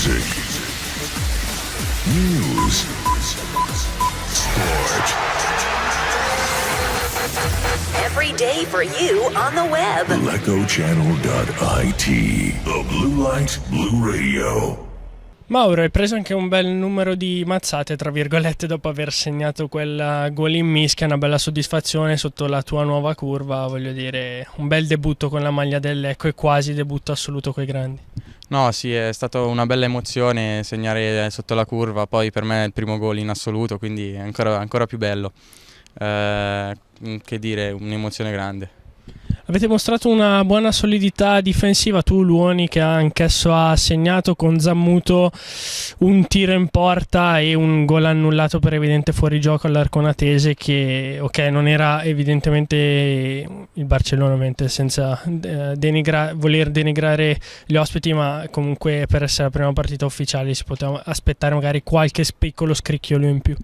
Music. News. Sport. Every day for you on the web. LecoChannel.it. The Blue Light Blue Radio. Mauro, hai preso anche un bel numero di mazzate, tra virgolette, dopo aver segnato quel gol in mischia, una bella soddisfazione sotto la tua nuova curva, voglio dire, un bel debutto con la maglia del Lecco e quasi debutto assoluto coi grandi. No, sì, è stata una bella emozione segnare sotto la curva, poi per me è il primo gol in assoluto, quindi è ancora più bello. Che dire, un'emozione grande. Avete mostrato una buona solidità difensiva, tu Luoni che anch'esso ha segnato con Zammuto un tiro in porta e un gol annullato per evidente fuorigioco all'Arconatese che ok non era evidentemente il Barcellona ovviamente senza voler denigrare gli ospiti, ma comunque per essere la prima partita ufficiale si poteva aspettare magari qualche piccolo scricchiolo in più.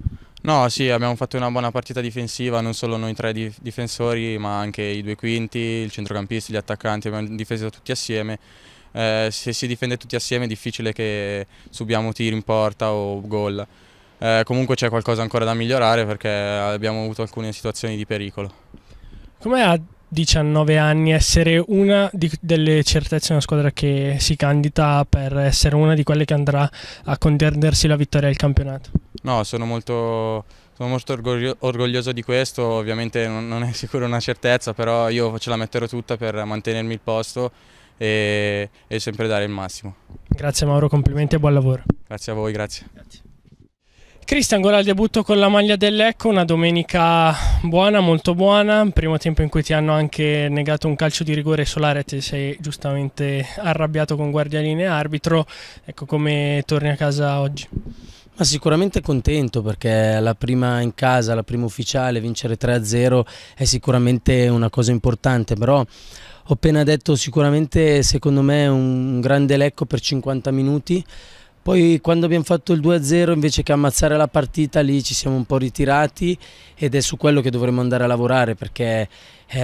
No, sì, abbiamo fatto una buona partita difensiva, non solo noi tre difensori, ma anche i due quinti, il centrocampista, gli attaccanti, abbiamo difeso tutti assieme. Se si difende tutti assieme è difficile che subiamo tiri in porta o gol. Comunque c'è qualcosa ancora da migliorare perché abbiamo avuto alcune situazioni di pericolo. Com'è a 19 anni essere una delle certezze di una squadra che si candida per essere una di quelle che andrà a contendersi la vittoria del campionato? No, sono molto orgoglioso di questo, ovviamente non è sicuro una certezza, però io ce la metterò tutta per mantenermi il posto e sempre dare il massimo. Grazie Mauro, complimenti e buon lavoro. Grazie a voi, grazie. Cristian, gol al debutto con la maglia del Lecco, una domenica buona, molto buona, primo tempo in cui ti hanno anche negato un calcio di rigore solare, ti sei giustamente arrabbiato con guardialine e arbitro, ecco come torni a casa oggi. Ma sicuramente contento perché la prima in casa, la prima ufficiale, vincere 3-0 è sicuramente una cosa importante, però ho appena detto sicuramente secondo me un grande Lecco per 50 minuti, poi quando abbiamo fatto il 2-0 invece che ammazzare la partita lì ci siamo un po' ritirati ed è su quello che dovremmo andare a lavorare perché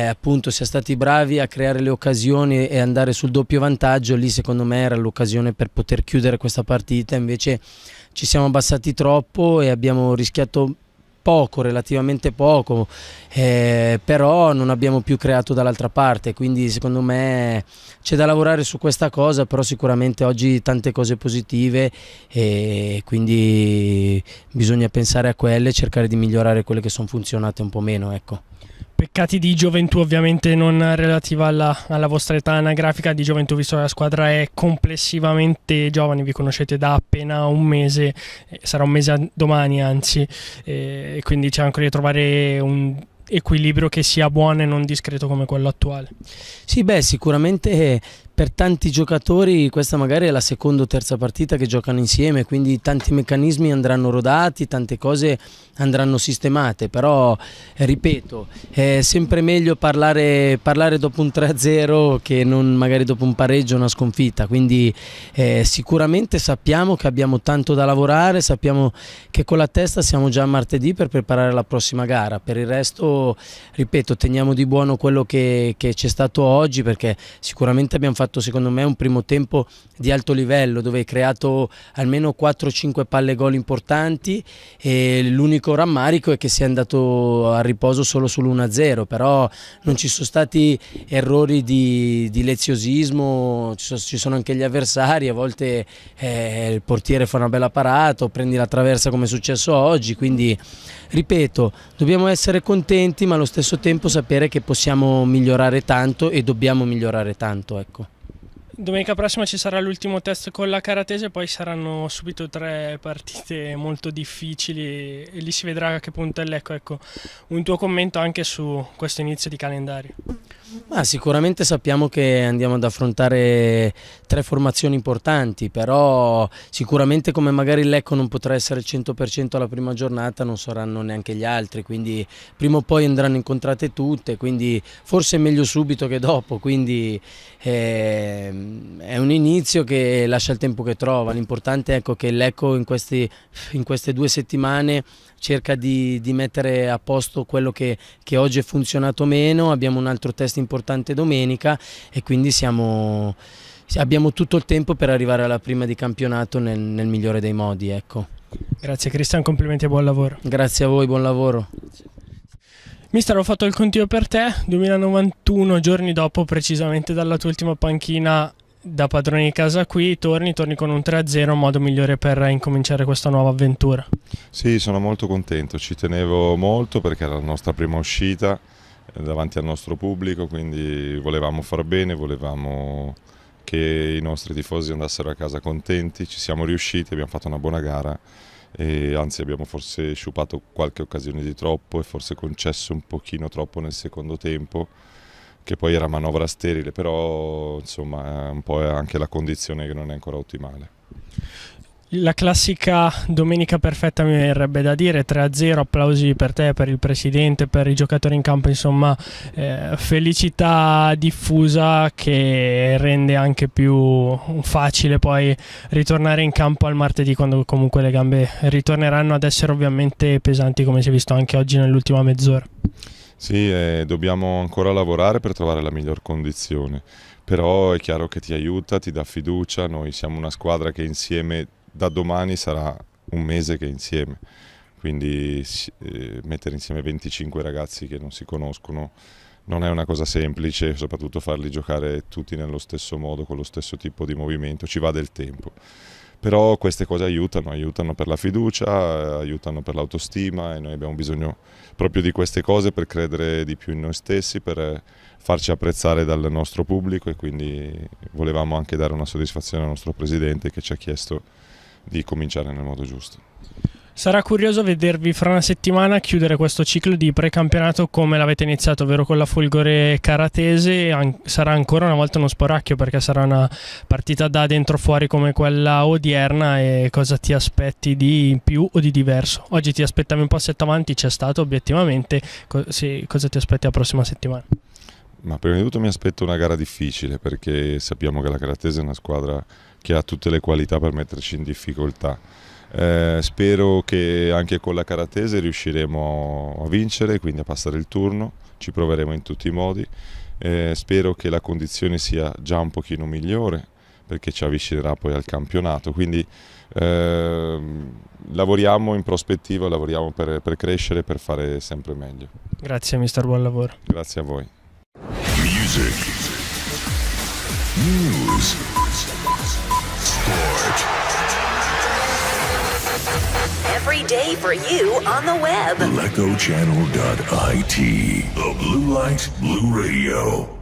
appunto siamo stati bravi a creare le occasioni e andare sul doppio vantaggio, lì secondo me era l'occasione per poter chiudere questa partita, invece ci siamo abbassati troppo e abbiamo rischiato poco, relativamente poco, però non abbiamo più creato dall'altra parte, quindi secondo me c'è da lavorare su questa cosa, però sicuramente oggi tante cose positive e quindi bisogna pensare a quelle e cercare di migliorare quelle che sono funzionate un po' meno, ecco. Peccati di gioventù ovviamente non relativa alla vostra età anagrafica di gioventù, visto che la squadra è complessivamente giovane, vi conoscete da appena un mese, sarà un mese domani anzi, e quindi c'è ancora da trovare un equilibrio che sia buono e non discreto come quello attuale. Sì, beh, sicuramente per tanti giocatori questa magari è la seconda o terza partita che giocano insieme, quindi tanti meccanismi andranno rodati, tante cose andranno sistemate, però ripeto, è sempre meglio parlare dopo un 3-0 che non magari dopo un pareggio o una sconfitta, quindi sicuramente sappiamo che abbiamo tanto da lavorare, sappiamo che con la testa siamo già a martedì per preparare la prossima gara, per il resto ripeto teniamo di buono quello che c'è stato oggi perché sicuramente abbiamo fatto secondo me un primo tempo di alto livello dove hai creato almeno 4-5 palle gol importanti e l'unico rammarico è che si è andato a riposo solo sull'1-0, però non ci sono stati errori di leziosismo, ci sono anche gli avversari, a volte il portiere fa una bella parata o prendi la traversa come è successo oggi, quindi ripeto dobbiamo essere contenti ma allo stesso tempo sapere che possiamo migliorare tanto e dobbiamo migliorare tanto, ecco. Domenica prossima ci sarà l'ultimo test con la Caratese, poi saranno subito 3 partite molto difficili e lì si vedrà a che punto è l'Ecco. Ecco, un tuo commento anche su questo inizio di calendario. Ma sicuramente sappiamo che andiamo ad affrontare 3 formazioni importanti, però sicuramente come magari il Lecco non potrà essere il 100% alla prima giornata, non saranno neanche gli altri, quindi prima o poi andranno incontrate tutte, quindi forse è meglio subito che dopo, quindi è un inizio che lascia il tempo che trova. L'importante è ecco, che il Lecco in queste 2 settimane cerca di mettere a posto quello che oggi è funzionato meno, abbiamo un altro test importante domenica e quindi siamo abbiamo tutto il tempo per arrivare alla prima di campionato nel migliore dei modi, ecco. Grazie Cristian, complimenti e buon lavoro. Grazie a voi, buon lavoro. Mister, ho fatto il contio per te, 2091 giorni dopo precisamente dalla tua ultima panchina da padrone di casa qui, torni con un 3-0, un modo migliore per incominciare questa nuova avventura. Sì, sono molto contento, ci tenevo molto perché era la nostra prima uscita davanti al nostro pubblico, quindi volevamo far bene, volevamo che i nostri tifosi andassero a casa contenti, ci siamo riusciti, abbiamo fatto una buona gara e anzi abbiamo forse sciupato qualche occasione di troppo e forse concesso un pochino troppo nel secondo tempo, che poi era manovra sterile, però insomma un po' è anche la condizione che non è ancora ottimale. La classica domenica perfetta mi verrebbe da dire, 3-0, applausi per te, per il presidente, per i giocatori in campo, insomma felicità diffusa che rende anche più facile poi ritornare in campo al martedì, quando comunque le gambe ritorneranno ad essere ovviamente pesanti, come si è visto anche oggi nell'ultima mezz'ora. Sì, dobbiamo ancora lavorare per trovare la miglior condizione, però è chiaro che ti aiuta, ti dà fiducia, noi siamo una squadra che insieme da domani sarà un mese che è insieme, quindi mettere insieme 25 ragazzi che non si conoscono non è una cosa semplice, soprattutto farli giocare tutti nello stesso modo, con lo stesso tipo di movimento, ci va del tempo. Però queste cose aiutano per la fiducia, aiutano per l'autostima e noi abbiamo bisogno proprio di queste cose per credere di più in noi stessi, per farci apprezzare dal nostro pubblico e quindi volevamo anche dare una soddisfazione al nostro presidente che ci ha chiesto di cominciare nel modo giusto. Sarà curioso vedervi fra una settimana chiudere questo ciclo di precampionato come l'avete iniziato, ovvero con la Folgore Caratese. Sarà ancora una volta uno sporacchio perché sarà una partita da dentro fuori come quella odierna. E cosa ti aspetti di più o di diverso? Oggi ti aspettavi un passo avanti, c'è stato obiettivamente, cosa ti aspetti la prossima settimana? Ma prima di tutto mi aspetto una gara difficile perché sappiamo che la Caratese è una squadra che ha tutte le qualità per metterci in difficoltà. Spero che anche con la Caratese riusciremo a vincere, quindi a passare il turno, ci proveremo in tutti i modi. Spero che la condizione sia già un pochino migliore perché ci avvicinerà poi al campionato, quindi lavoriamo in prospettiva, lavoriamo per crescere, per fare sempre meglio. Grazie mister, buon lavoro. Grazie a voi. Music, news, sport. Every day for you on the web. LecoChannel.it. The Blue Light Blue Radio.